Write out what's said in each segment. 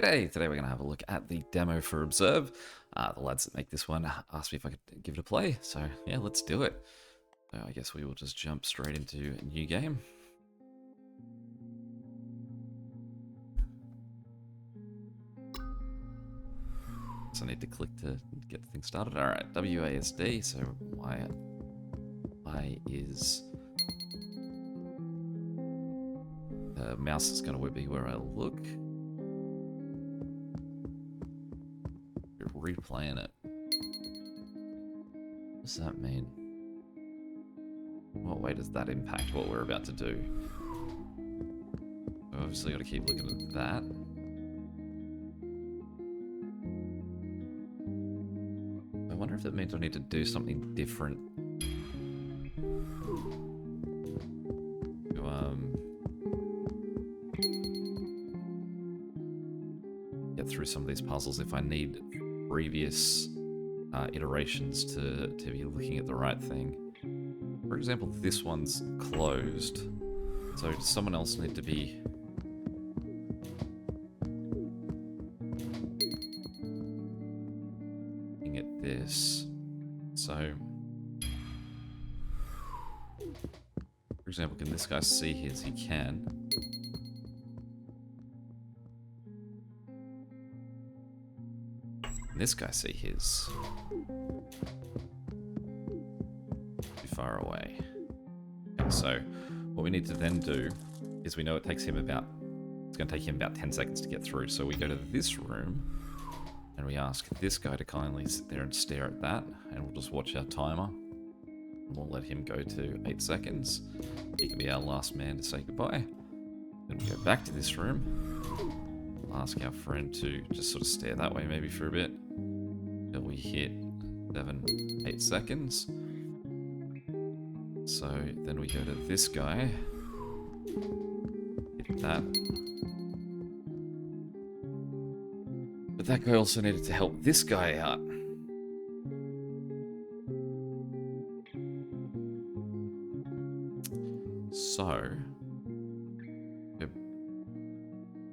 Today we're going to have a look at the demo for Observe. The lads that make this one asked me if I could give it a play, so yeah, let's do it. So I guess we will just jump straight into a new game. So I need to click to get things started. Alright, WASD, so Y is... The mouse is going to be where I look. We're replaying it. What does that mean? What way does that impact what we're about to do? I've obviously got to keep looking at that. I wonder if that means I need to do something different. Get through some of these puzzles if I need previous iterations to be looking at the right thing. For example, this one's closed, so does someone else need to be looking at this? So, for example, can this guy see his? He can. Can this guy see his? Too far away. Okay, so what we need to then do is we know it's going to take him about 10 seconds to get through. So we go to this room and we ask this guy to kindly sit there and stare at that, and we'll just watch our timer. And we'll let him go to 8 seconds. He can be our last man to say goodbye. Then we go back to this room. We'll ask our friend to just sort of stare that way maybe for a bit till we hit 7, 8 seconds. So then we go to this guy, hit that. But that guy also needed to help this guy out. So, go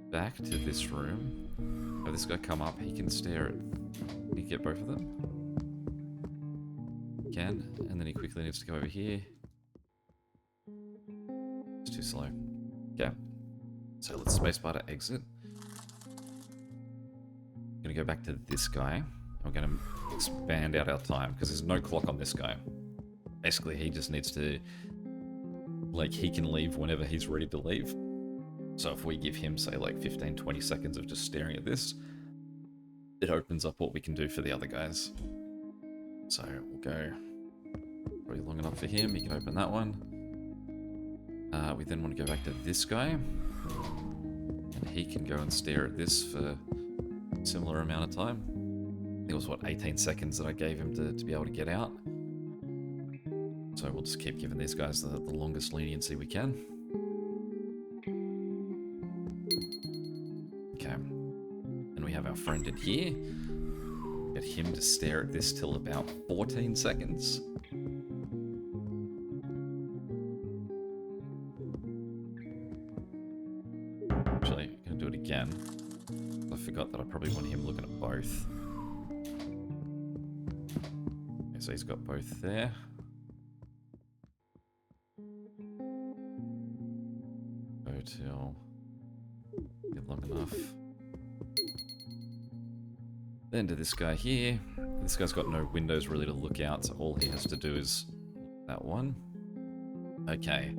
back to this room. Have this guy come up, he can stare at... Can he get both of them? He can, and then he quickly needs to go over here. It's too slow. Okay. So let's spacebar to exit. I'm gonna go back to this guy. I'm gonna expand out our time, because there's no clock on this guy. Basically, he just needs to... Like, he can leave whenever he's ready to leave. So if we give him, say, like 15, 20 seconds of just staring at this, it opens up what we can do for the other guys. So we'll go probably long enough for him. He can open that one. We then want to go back to this guy. And he can go and stare at this for a similar amount of time. I think it was, what, 18 seconds that I gave him to be able to get out. So we'll just keep giving these guys the longest leniency we can. Okay. And we have our friend in here. Get him to stare at this till about 14 seconds. Actually, I'm going to do it again. I forgot that I probably want him looking at both. Okay, so he's got both there. Till get long enough. Then to this guy here. This guy's got no windows really to look out, so all he has to do is that one. Okay.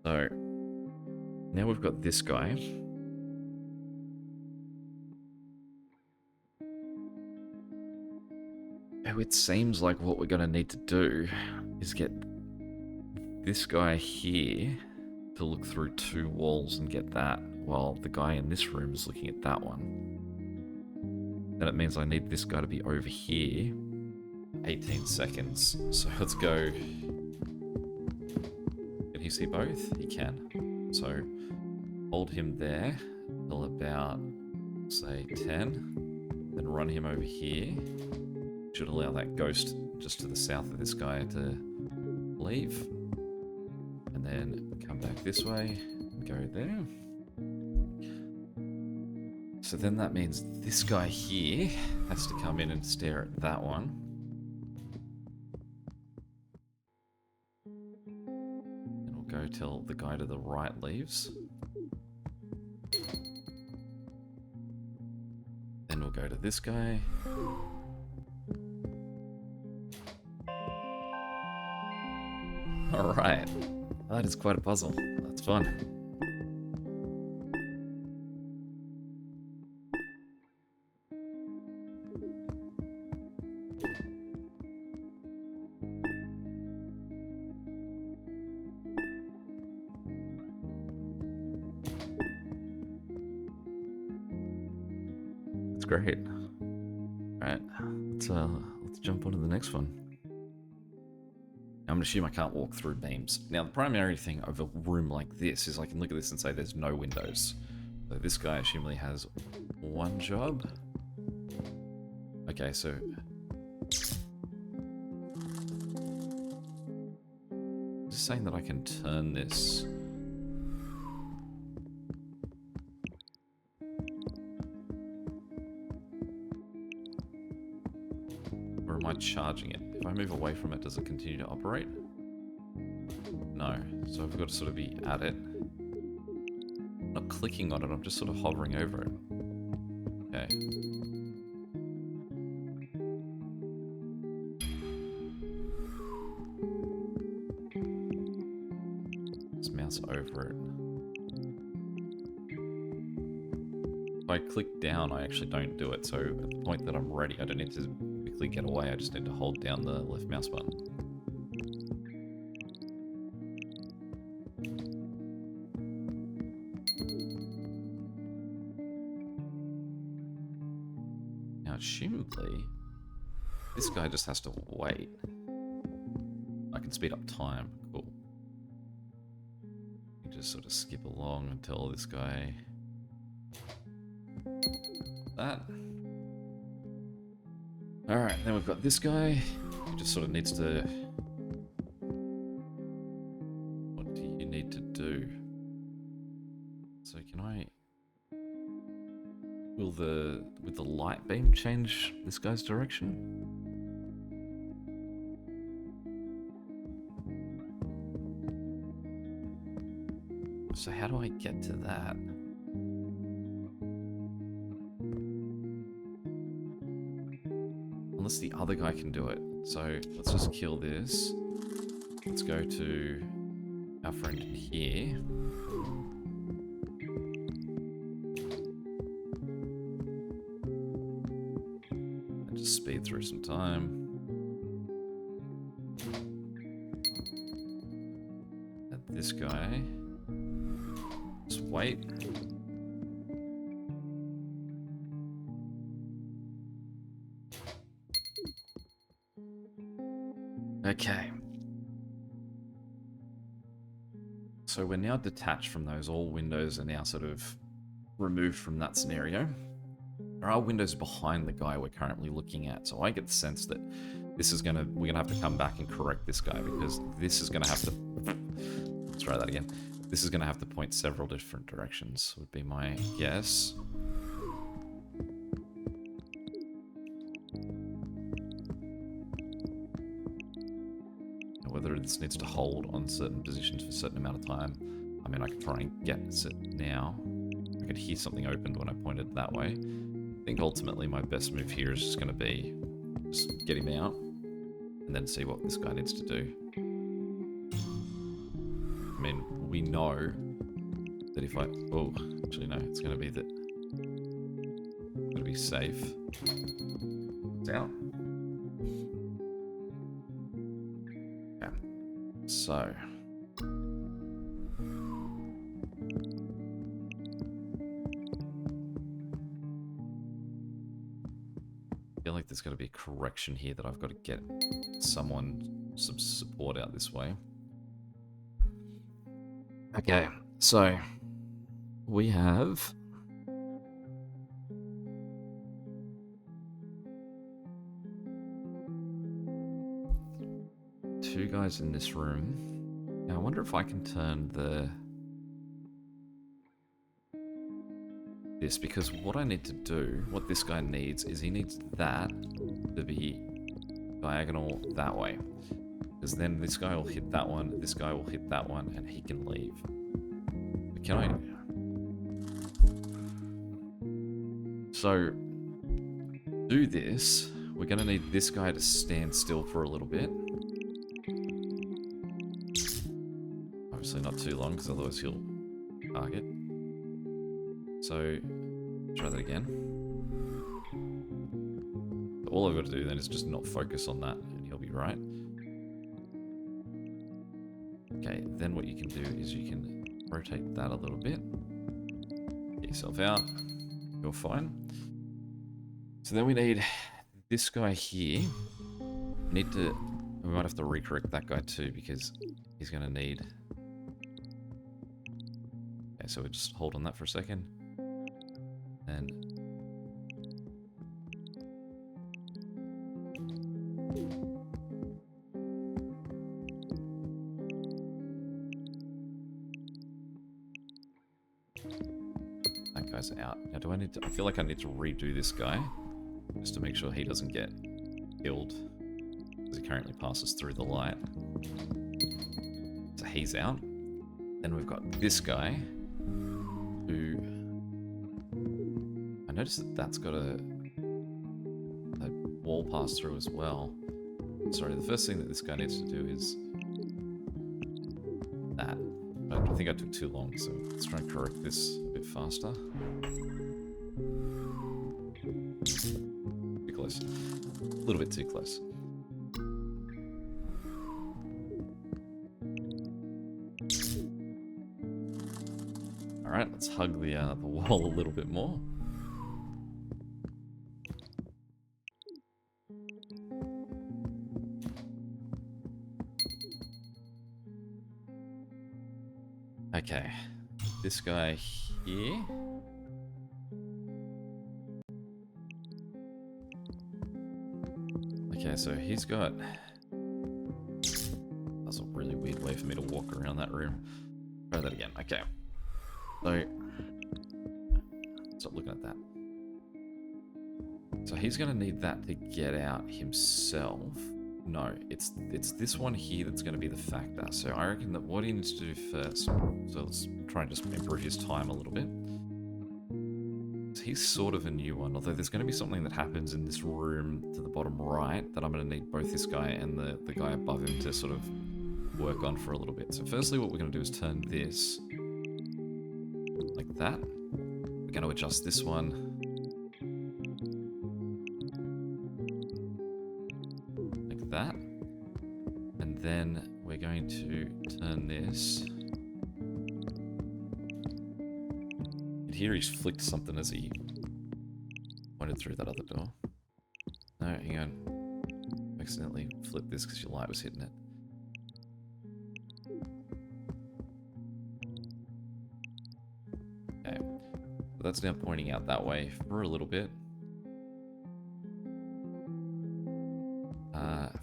So now we've got this guy. Oh, it seems like what we're going to need to do is get this guy here to look through 2 walls and get that, while the guy in this room is looking at that one. Then it means I need this guy to be over here. 18 seconds. So let's go. Can he see both? He can. So hold him there till about, say, 10. Then run him over here. Should allow that ghost just to the south of this guy to leave. And then come back this way and go there. So then that means this guy here has to come in and stare at that one. And we'll go till the guy to the right leaves. Then we'll go to this guy. Alright. That is quite a puzzle. That's fun. That's great. Alright. Let's jump on to the next one. I'm going to assume I can't walk through beams. Now, the primary thing of a room like this is I can look at this and say there's no windows. So this guy assumably has one job. Okay, so... Just saying that I can turn this... Or am I charging it? If I move away from it, does it continue to operate? No. So I've got to sort of be at it. I'm not clicking on it, I'm just sort of hovering over it. Okay. Just mouse over it. If I click down, I actually don't do it. So at the point that I'm ready, I don't need to quickly get away, I just need to hold down the left mouse button. Now, assumably, this guy just has to wait. I can speed up time. Cool. You just sort of skip along until this guy... That. Alright, then we've got this guy, who just sort of needs to... What do you need to do? So can I... Will the light beam change this guy's direction? So how do I get to that? Unless the other guy can do it. So let's just kill this. Let's go to our friend here. And just speed through some time. At this guy. Just wait. Okay. So we're now detached from those. All windows are now sort of removed from that scenario. There are windows behind the guy we're currently looking at, so I get the sense that this is we're gonna have to come back and correct this guy, because this is gonna have to... Let's try that again. This is gonna have to point several different directions, would be my guess. Whether this needs to hold on certain positions for a certain amount of time. I mean, I could try and get it now. I could hear something opened when I pointed that way. I think ultimately my best move here is just going to be just get him out and then see what this guy needs to do. I mean, we know that if I... Oh, actually no, it's going to be that... It's going to be safe. It's out. So, I feel like there's got to be a correction here that I've got to get some support out this way. Okay, so we have two guys in this room. Now I wonder if I can turn the... this, because what I need to do, what this guy needs, is he needs that to be diagonal that way. Because then this guy will hit that one, this guy will hit that one, and he can leave. But can I... So, do this. We're going to need this guy to stand still for a little bit. Obviously not too long, because otherwise he'll target. So, try that again. All I've got to do then is just not focus on that, and he'll be right. Okay, then what you can do is you can rotate that a little bit. Get yourself out. You're fine. So then we need this guy here. We might have to recorrect that guy too, because he's going to need... Okay, so we just hold on that for a second. And... that guy's out. Now do I need to... I feel like I need to redo this guy, just to make sure he doesn't get killed, because he currently passes through the light. So he's out. Then we've got this guy, who... I noticed that that's got a wall pass through as well. Sorry, the first thing that this guy needs to do is that. I think I took too long, so let's try and correct this a bit faster. Too close. A little bit too close. Alright, let's hug the wall a little bit more. Okay, this guy here. Okay, so he's got... That's a really weird way for me to walk around that room. Try that again, okay. So, stop looking at that. So he's going to need that to get out himself. No, it's this one here that's going to be the factor. So I reckon that what he needs to do first... So let's try and just improve his time a little bit. So he's sort of a new one, although there's going to be something that happens in this room to the bottom right that I'm going to need both this guy and the guy above him to sort of work on for a little bit. So firstly what we're going to do is turn this like that. We're going to adjust this one. Like that. And then we're going to turn this. And here he's flicked something as he pointed through that other door. No, hang on. Accidentally flipped this because your light was hitting it. Okay. So that's now pointing out that way for a little bit.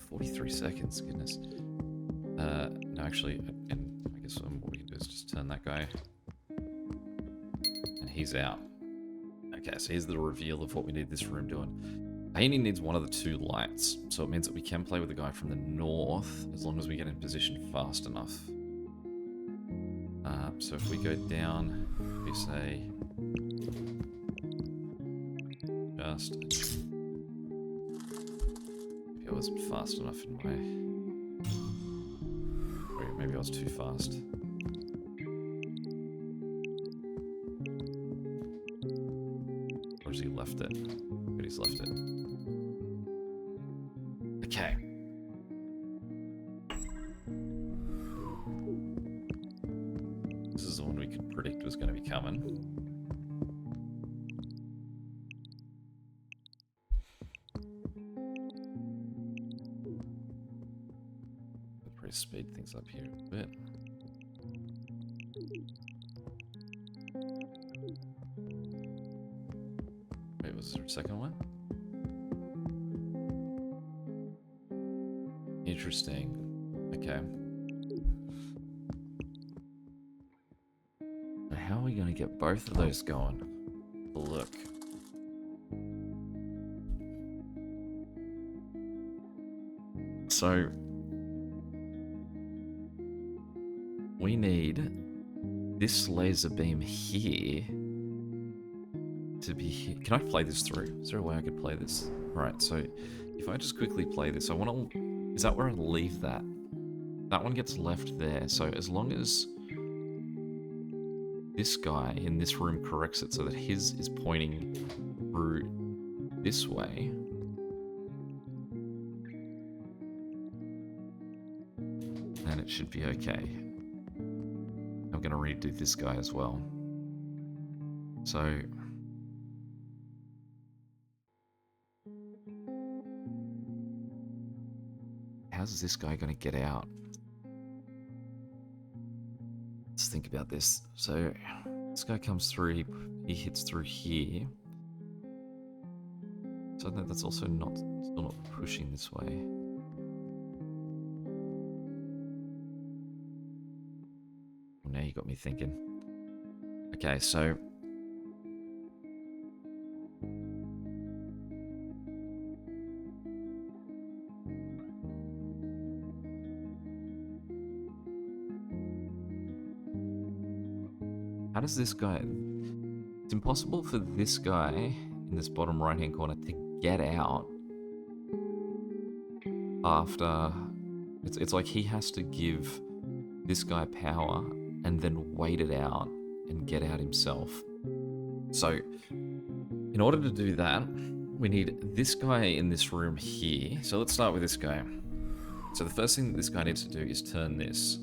43 seconds, goodness. No, actually, and I guess what we can do is just turn that guy. And he's out. Okay, so here's the reveal of what we need this room doing. Painting needs one of the two lights, so it means that we can play with the guy from the north as long as we get in position fast enough. So if we go down, we say just... Maybe I wasn't fast enough in my... Wait, maybe I was too fast. Or has he left it? But he's left it. Okay. This is the one we could predict was going to be coming. I'll probably speed things up here a bit. Wait, was there a second one? Interesting. Okay. How are we going to get both of those going? So we need this laser beam here to be here. Can I play this through? Is there a way I could play this? Right, so if I just quickly play this, I want to... Is that where I leave that? That one gets left there. So as long as this guy in this room corrects it so that his is pointing through this way, then it should be okay. I'm going to redo this guy as well. So... how's this guy going to get out? Let's think about this. So this guy comes through, he hits through here. So that's also not, still not pushing this way. Well, now you got me thinking. Okay, so how does this guy... It's impossible for this guy in this bottom right hand corner to get out after... It's like he has to give this guy power and then wait it out and get out himself. So in order to do that, we need this guy in this room here. So let's start with this guy. So the first thing that this guy needs to do is turn this.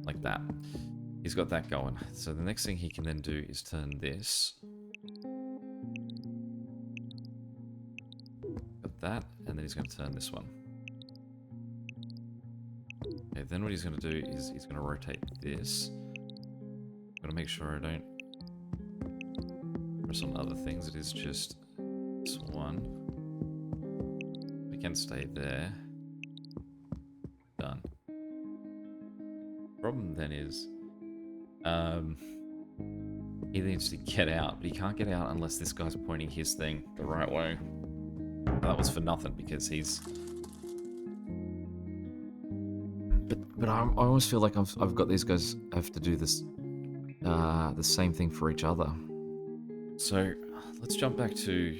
Like that. He's got that going. So the next thing he can then do is turn this. Got that, and then he's going to turn this one. Okay, then what he's going to do is he's going to rotate this. I'm going to make sure I don't press on other things. It is just this one. We can stay there. Done. Problem then is, he needs to get out, but he can't get out unless this guy's pointing his thing the right way. That was for nothing because he's. But I always feel like I've got these guys have to do this, the same thing for each other. So let's jump back to.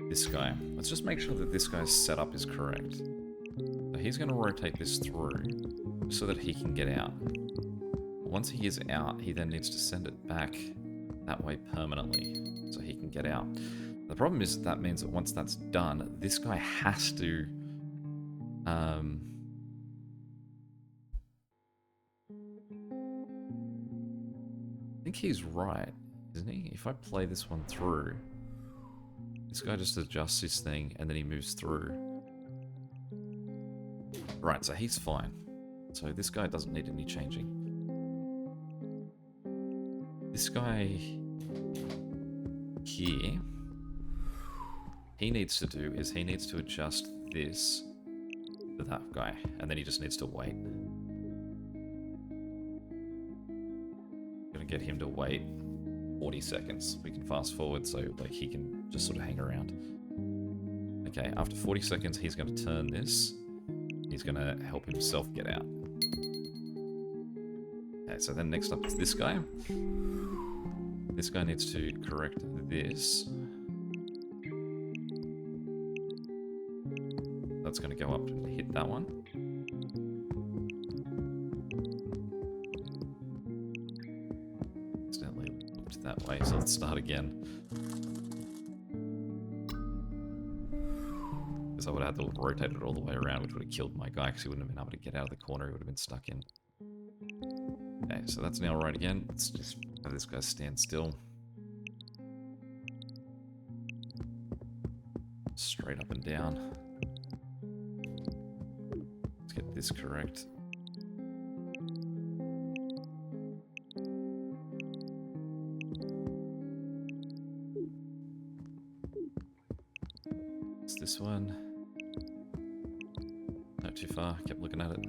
This guy. Let's just make sure that this guy's setup is correct. So he's going to rotate this through so that he can get out. Once he is out, he then needs to send it back that way permanently so he can get out. The problem is that means that once that's done, this guy has to I think he's right, isn't he? If I play this one through, this guy just adjusts his thing and then he moves through. Right, so he's fine. So this guy doesn't need any changing. This guy here, he needs to do is he needs to adjust this to that guy, and then he just needs to wait. Gonna get him to wait 40 seconds. We can fast forward so like he can just sort of hang around. Okay, after 40 seconds, he's going to turn this. He's going to help himself get out. Okay, so then next up is this guy. This guy needs to correct this. That's going to go up and hit that one. Accidentally looked that way, so let's start again. Because I would have had to rotate it all the way around, which would have killed my guy because he wouldn't have been able to get out of the corner. He would have been stuck in. Okay, so that's now right again. Let's just have this guy stand still. Straight up and down. Let's get this correct. It's this one. Not too far, kept looking at it.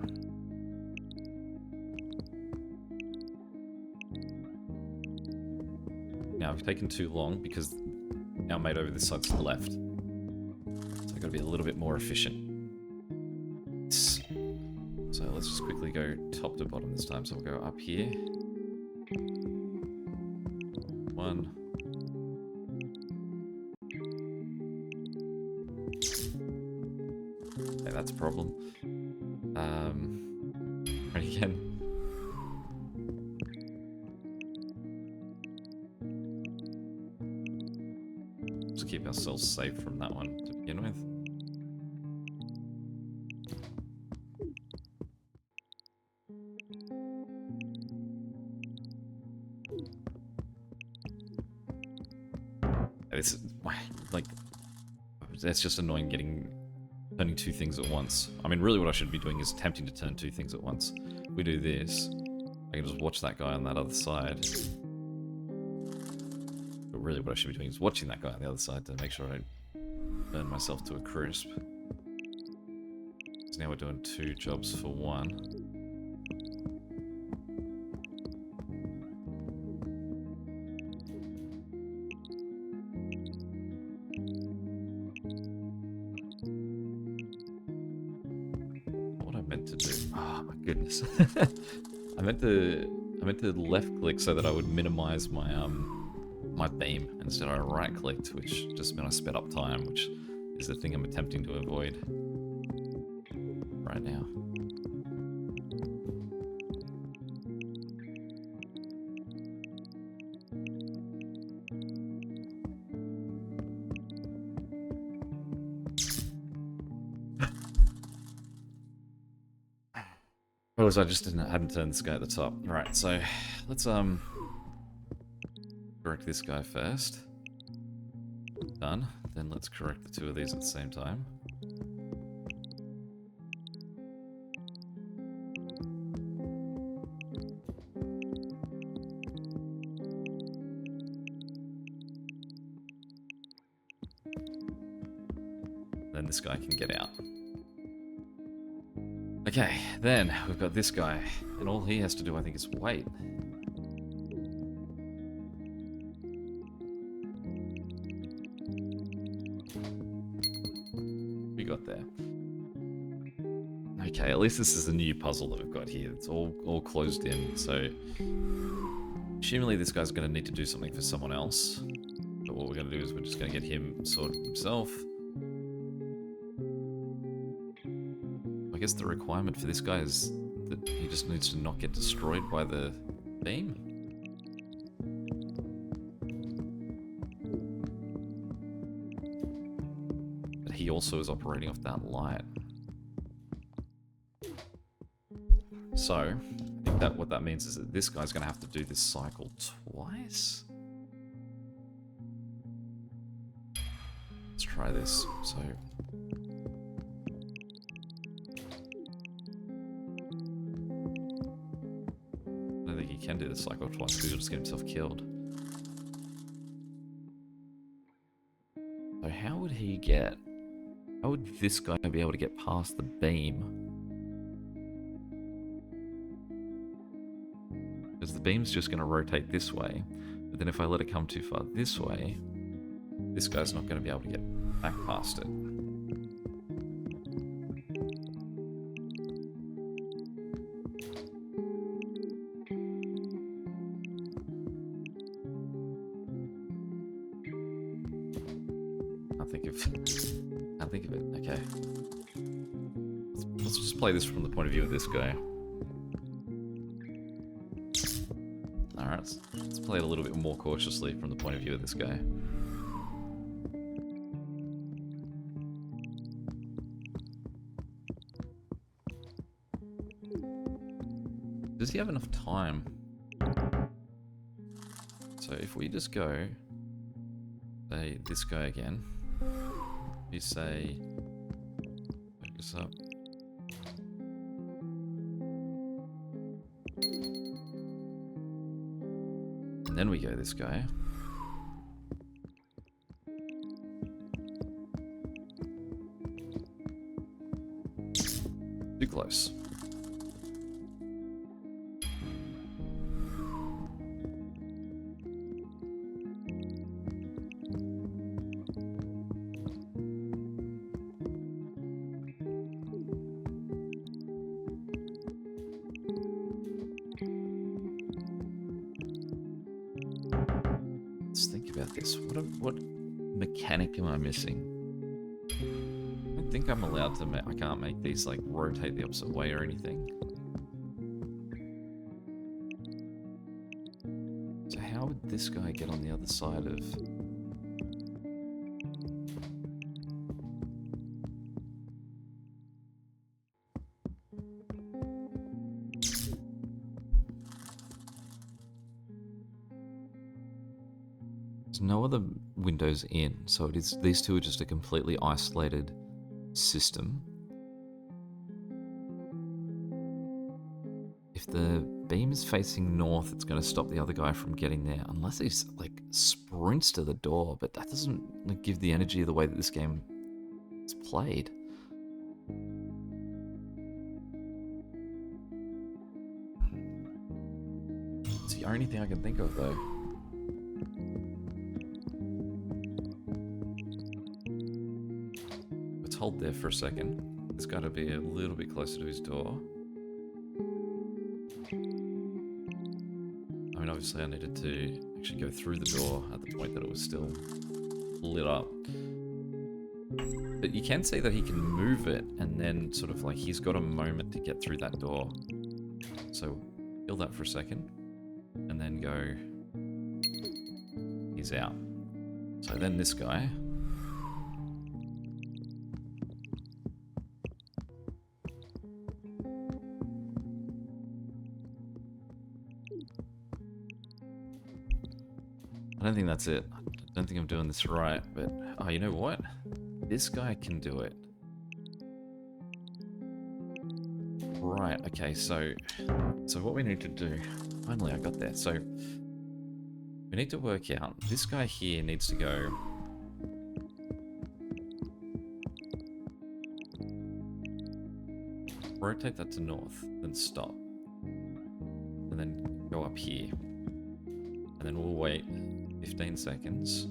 Now now. I've taken too long because our mate over this side's left. So I've got to be a little bit more efficient. So let's just quickly go top to bottom this time. So we'll go up here. 1. Okay, that's a problem. Ready again. Just keep ourselves safe from that one to begin with. It's like, that's just annoying turning 2 things at once. I mean, really what I should be doing is attempting to turn 2 things at once. If we do this, I can just watch that guy on that other side. But really what I should be doing is watching that guy on the other side to make sure I don't burn myself to a crisp. So now we're doing 2 jobs for 1. Goodness. I meant to left click so that I would minimize my my beam. Instead I right clicked, which just meant I sped up time, which is the thing I'm attempting to avoid right now. I just hadn't turned this guy at the top. Right, so let's correct this guy first. Done. Then let's correct the 2 of these at the same time. Then this guy can get out. Okay, then we've got this guy, and all he has to do, I think, is wait. We got there. Okay, at least this is a new puzzle that we've got here. It's all closed in, so assumingly this guy's going to need to do something for someone else. But what we're going to do is we're just going to get him sorted himself. I guess the requirement for this guy is that he just needs to not get destroyed by the beam. But he also is operating off that light. So, I think that what that means is that this guy's going to have to do this cycle twice. Let's try this. So, can do the cycle twice because he'll just get himself killed. So how would this guy be able to get past the beam? Because the beam's just going to rotate this way, but then if I let it come too far this way, this guy's not going to be able to get back past it. Can't think of it. Okay. Let's just play this from the point of view of this guy. Alright, let's play it a little bit more cautiously from the point of view of this guy. Does he have enough time? So if we just go, say, this guy again. You say, focus up. And then we go this guy. Too close. about this. What mechanic am I missing? I don't think I'm allowed to I can't make these like rotate the opposite way or anything. So how would this guy get on the other side of... There's no other windows in, so it is, these two are just a completely isolated system. If the beam is facing north, it's going to stop the other guy from getting there, unless he like sprints to the door, but that doesn't like, give the energy of the way that this game is played. It's the only thing I can think of though. Let's hold there for a second. It's got to be a little bit closer to his door. I mean, obviously I needed to actually go through the door at the point that it was still lit up. But you can see that he can move it, and then sort of like he's got a moment to get through that door. So kill that for a second, and then go, he's out. So then this guy, I don't think that's it. I don't think I'm doing this right, but oh, you know what? This guy can do it. Right, okay, so what we need to do, finally I got there. So we need to work out, this guy here needs to go rotate that to north, then stop. And then go up here. And then we'll wait 15 seconds.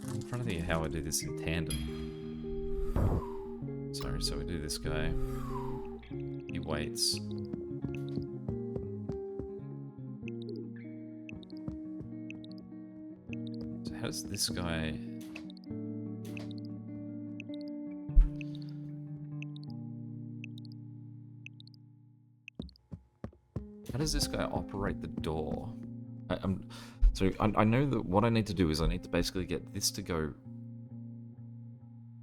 I'm trying to think of how I do this in tandem. Sorry, so we do this guy. He waits. So how does this guy... How does this guy operate the door? I know that what I need to do is I need to basically get this to go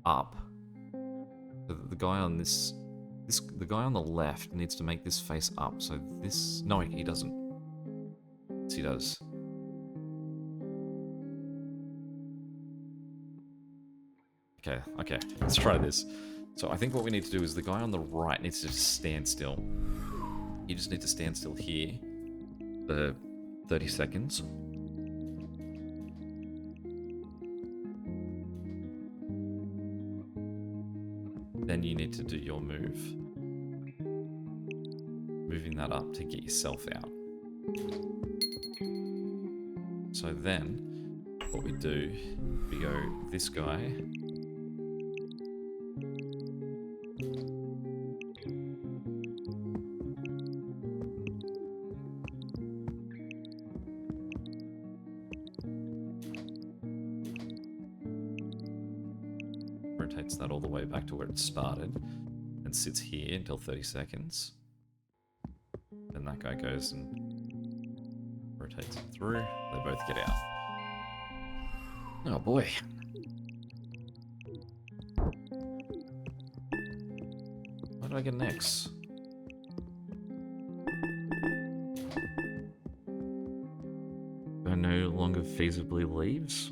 up. The guy on the guy on the left needs to make this face up. So this, no, he doesn't. Yes, he does. Okay, let's try this. So I think what we need to do is the guy on the right needs to just stand still. You just need to stand still here for 30 seconds. Then you need to do your move. Moving that up to get yourself out. So then, what we do, we go this guy. Rotates that all the way back to where it started and sits here until 30 seconds. Then that guy goes and rotates it through. They both get out. Oh boy. What did I get next? I no longer feasibly leaves?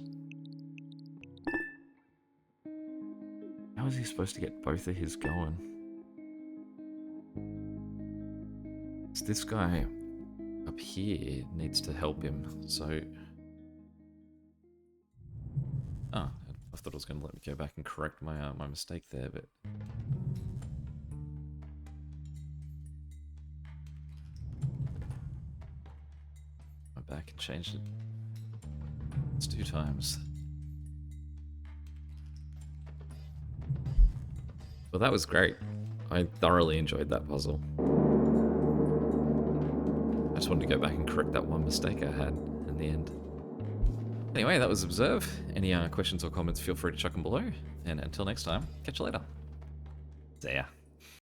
How is he supposed to get both of his going? It's this guy up here needs to help him, so... Oh, I thought it was going to let me go back and correct my my mistake there, but... Went back and changed it. It's 2 times. Well, that was great. I thoroughly enjoyed that puzzle. I just wanted to go back and correct that one mistake I had in the end. Anyway, that was Observe. Any questions or comments, feel free to chuck them below. And until next time, catch you later. See ya.